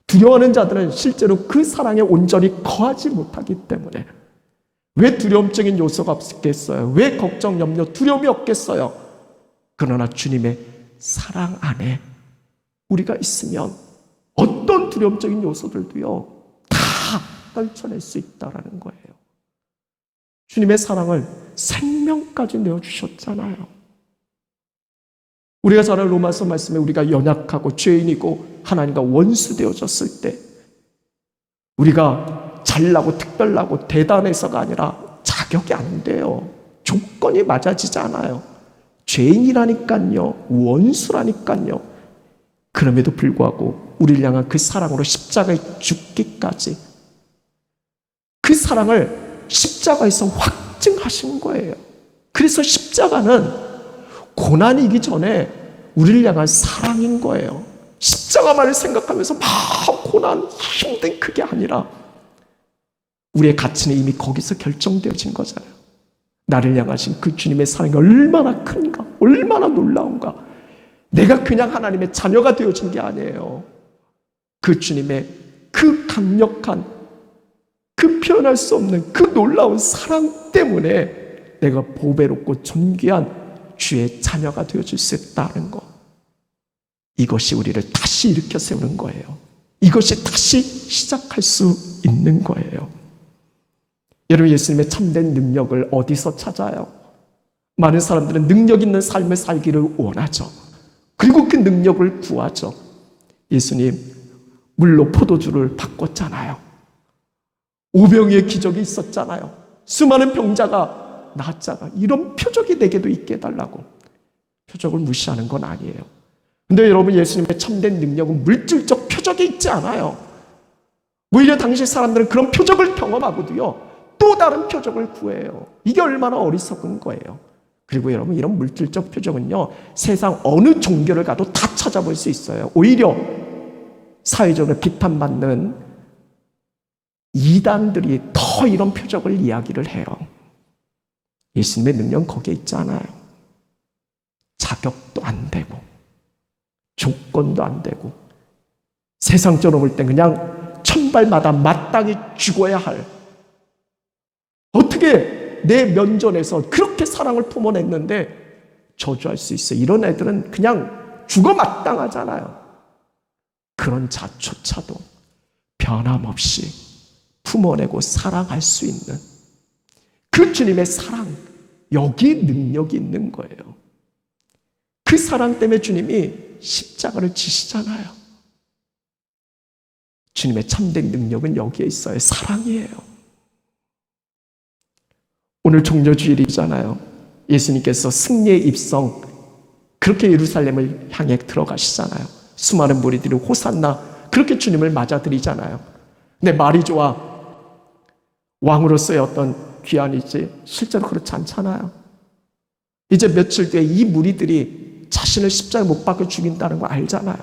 두려워하는 자들은 실제로 그 사랑에 온전히 거하지 못하기 때문에. 왜 두려움적인 요소가 없겠어요? 왜 걱정, 염려, 두려움이 없겠어요? 그러나 주님의 사랑 안에 우리가 있으면 어떤 두려움적인 요소들도요, 다 떨쳐낼 수 있다라는 거예요. 주님의 사랑을 생명까지 내어주셨잖아요. 우리가 잘 아는 로마서 말씀에 우리가 연약하고 죄인이고 하나님과 원수 되어졌을 때, 우리가 잘나고 특별하고 대단해서가 아니라 자격이 안 돼요. 조건이 맞아지지 않아요. 죄인이라니까요. 원수라니까요. 그럼에도 불구하고 우리를 향한 그 사랑으로 십자가에 죽기까지, 그 사랑을 십자가에서 확증하신 거예요. 그래서 십자가는 고난이기 전에 우리를 향한 사랑인 거예요. 십자가만을 생각하면서 막 고난, 힘든 그게 아니라 우리의 가치는 이미 거기서 결정되어진 거잖아요. 나를 향하신 그 주님의 사랑이 얼마나 큰가, 얼마나 놀라운가. 내가 그냥 하나님의 자녀가 되어진 게 아니에요. 그 주님의 그 강력한, 그 표현할 수 없는 그 놀라운 사랑 때문에 내가 보배롭고 존귀한 주의 자녀가 되어줄 수 있다는 것. 이것이 우리를 다시 일으켜 세우는 거예요. 이것이 다시 시작할 수 있는 거예요. 여러분, 예수님의 참된 능력을 어디서 찾아요? 많은 사람들은 능력 있는 삶을 살기를 원하죠. 그리고 그 능력을 구하죠. 예수님, 물로 포도주를 바꿨잖아요. 오병이의 기적이 있었잖아요. 수많은 병자가 나았잖아. 이런 표적이 내게도 있게 해달라고. 표적을 무시하는 건 아니에요. 근데 여러분, 예수님의 참된 능력은 물질적 표적이 있지 않아요. 오히려 당시 사람들은 그런 표적을 경험하고도요, 또 다른 표적을 구해요. 이게 얼마나 어리석은 거예요. 그리고 여러분, 이런 물질적 표적은요, 세상 어느 종교를 가도 다 찾아볼 수 있어요. 오히려 사회적으로 비판받는 이단들이 더 이런 표적을 이야기를 해요. 예수님의 능력은 거기에 있지 않아요. 자격도 안 되고 조건도 안 되고, 세상적으로 볼 때 그냥 천발마다 마땅히 죽어야 할, 어떻게 내 면전에서 그렇게 사랑을 품어냈는데 저주할 수 있어. 이런 애들은 그냥 죽어 마땅하잖아요. 그런 자조차도 변함없이 품어내고 사랑할 수 있는 그 주님의 사랑, 여기 능력이 있는 거예요. 그 사랑 때문에 주님이 십자가를 지시잖아요. 주님의 참된 능력은 여기에 있어요. 사랑이에요. 오늘 종려주일이잖아요. 예수님께서 승리의 입성, 그렇게 예루살렘을 향해 들어가시잖아요. 수많은 무리들이 호산나 그렇게 주님을 맞아들이잖아요. 근데 말이 좋아 왕으로서의 어떤 귀환이지 실제로 그렇지 않잖아요. 이제 며칠 뒤에 이 무리들이 자신을 십자가에 못 박혀 죽인다는 거 알잖아요.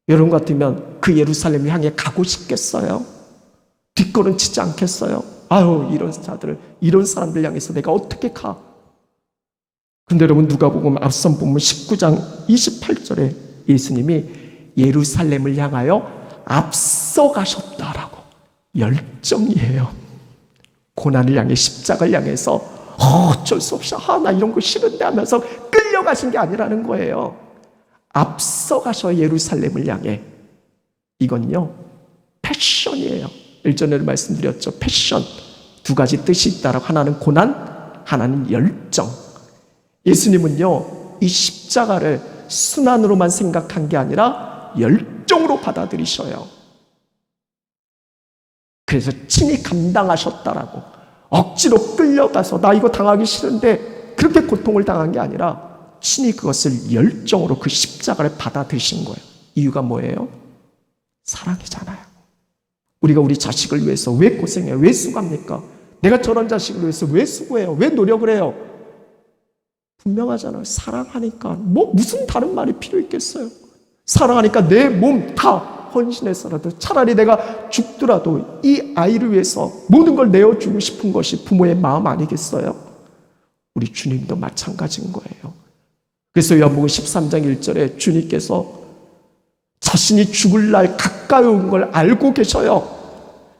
여러분 같으면 그 예루살렘 향해 가고 싶겠어요? 뒷걸음 치지 않겠어요? 아유, 이런 자들을, 이런 사람들 향해서 내가 어떻게 가? 근데 여러분, 누가복음 앞선 본문 19장 28절에 예수님이 예루살렘을 향하여 앞서가셨다라고. 열정이에요. 고난을 향해, 십자가를 향해서 어쩔 수 없이 나 이런 거 싫은데 하면서 끌려가신 게 아니라는 거예요. 앞서가서 예루살렘을 향해. 이건요, 패션이에요. 일전에도 말씀드렸죠. 패션. 두 가지 뜻이 있다라고. 하나는 고난, 하나는 열정. 예수님은요, 이 십자가를 순환으로만 생각한 게 아니라 열정으로 받아들이셔요. 그래서 친히 감당하셨다라고. 억지로 끌려가서 나 이거 당하기 싫은데 그렇게 고통을 당한 게 아니라 친히 그것을 열정으로 그 십자가를 받아들이신 거예요. 이유가 뭐예요? 사랑이잖아요. 우리가 우리 자식을 위해서 왜 고생해요? 왜 수고합니까? 내가 저런 자식을 위해서 왜 수고해요? 왜 노력을 해요? 분명하잖아요. 사랑하니까. 뭐 무슨 다른 말이 필요 있겠어요? 사랑하니까 내 몸 다 헌신해서라도, 차라리 내가 죽더라도 이 아이를 위해서 모든 걸 내어주고 싶은 것이 부모의 마음 아니겠어요? 우리 주님도 마찬가지인 거예요. 그래서 요한복음 13장 1절에 주님께서 자신이 죽을 날 가까이 온 걸 알고 계셔요.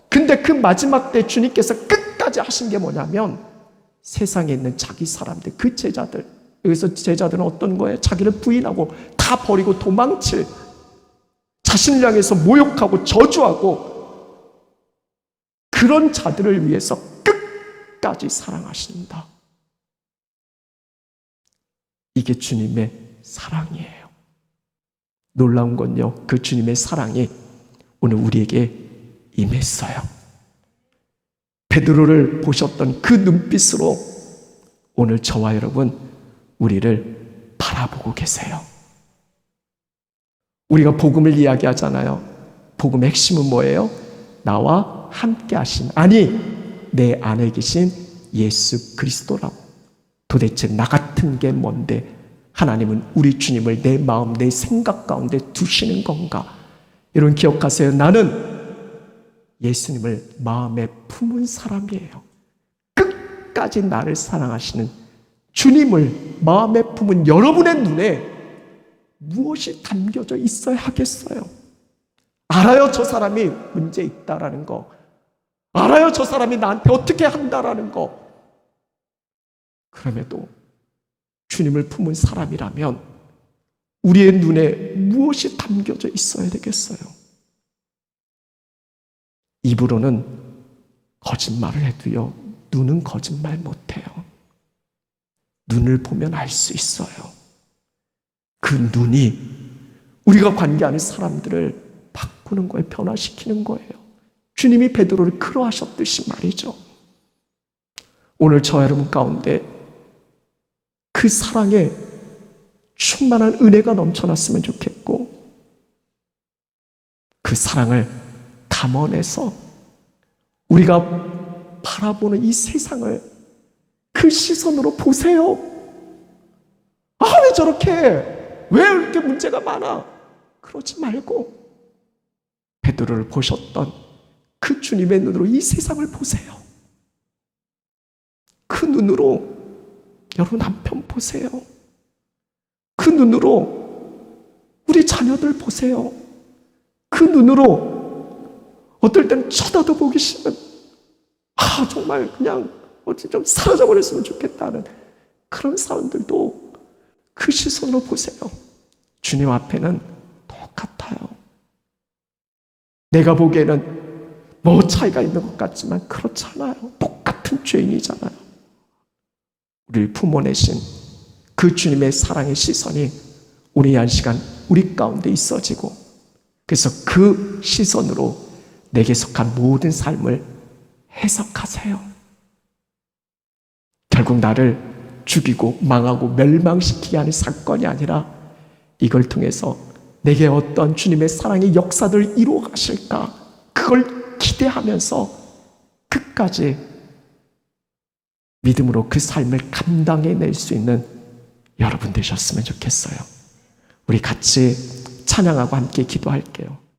근데 그 마지막 때 주님께서 끝까지 하신 게 뭐냐면, 세상에 있는 자기 사람들, 그 제자들, 여기서 제자들은 어떤 거예요? 자기를 부인하고 다 버리고 도망칠, 자신을 향해서 모욕하고 저주하고 그런 자들을 위해서 끝까지 사랑하신다. 이게 주님의 사랑이에요. 놀라운 건요, 그 주님의 사랑이 오늘 우리에게 임했어요. 베드로를 보셨던 그 눈빛으로 오늘 저와 여러분, 우리를 바라보고 계세요. 우리가 복음을 이야기하잖아요. 복음의 핵심은 뭐예요? 나와 함께 하신, 아니 내 안에 계신 예수 그리스도라고. 도대체 나 같은 게 뭔데 하나님은 우리 주님을 내 마음, 내 생각 가운데 두시는 건가? 여러분 기억하세요. 나는 예수님을 마음에 품은 사람이에요. 끝까지 나를 사랑하시는 주님을 마음에 품은 여러분의 눈에 무엇이 담겨져 있어야 하겠어요? 알아요, 저 사람이 문제 있다라는 거. 알아요, 저 사람이 나한테 어떻게 한다라는 거. 그럼에도 주님을 품은 사람이라면 우리의 눈에 무엇이 담겨져 있어야 되겠어요? 입으로는 거짓말을 해도요, 눈은 거짓말 못해요. 눈을 보면 알 수 있어요. 그 눈이 우리가 관계하는 사람들을 바꾸는 거예요. 변화시키는 거예요. 주님이 베드로를 그러하셨듯이 말이죠. 오늘 저 여러분 가운데 그 사랑에 충만한 은혜가 넘쳐났으면 좋겠고, 그 사랑을 담아내서 우리가 바라보는 이 세상을 그 시선으로 보세요. 왜 저렇게, 왜 이렇게 문제가 많아? 그러지 말고 베드로를 보셨던 그 주님의 눈으로 이 세상을 보세요. 그 눈으로 여러분 남편 보세요. 그 눈으로 우리 자녀들 보세요. 그 눈으로 어떨 때는 쳐다도 보기 싫은, 정말 그냥 어찌 좀 사라져버렸으면 좋겠다는 그런 사람들도 그 시선으로 보세요. 주님 앞에는 똑같아요. 내가 보기에는 뭐 차이가 있는 것 같지만 그렇잖아요. 똑같은 죄인이잖아요. 우리를 품어내신 그 주님의 사랑의 시선이 우리 한 시간 우리 가운데 있어지고, 그래서 그 시선으로 내게 속한 모든 삶을 해석하세요. 결국 나를 죽이고 망하고 멸망시키게 하는 사건이 아니라 이걸 통해서 내게 어떤 주님의 사랑의 역사들을 이루어 가실까, 그걸 기대하면서 끝까지 믿음으로 그 삶을 감당해낼 수 있는 여러분 되셨으면 좋겠어요. 우리 같이 찬양하고 함께 기도할게요.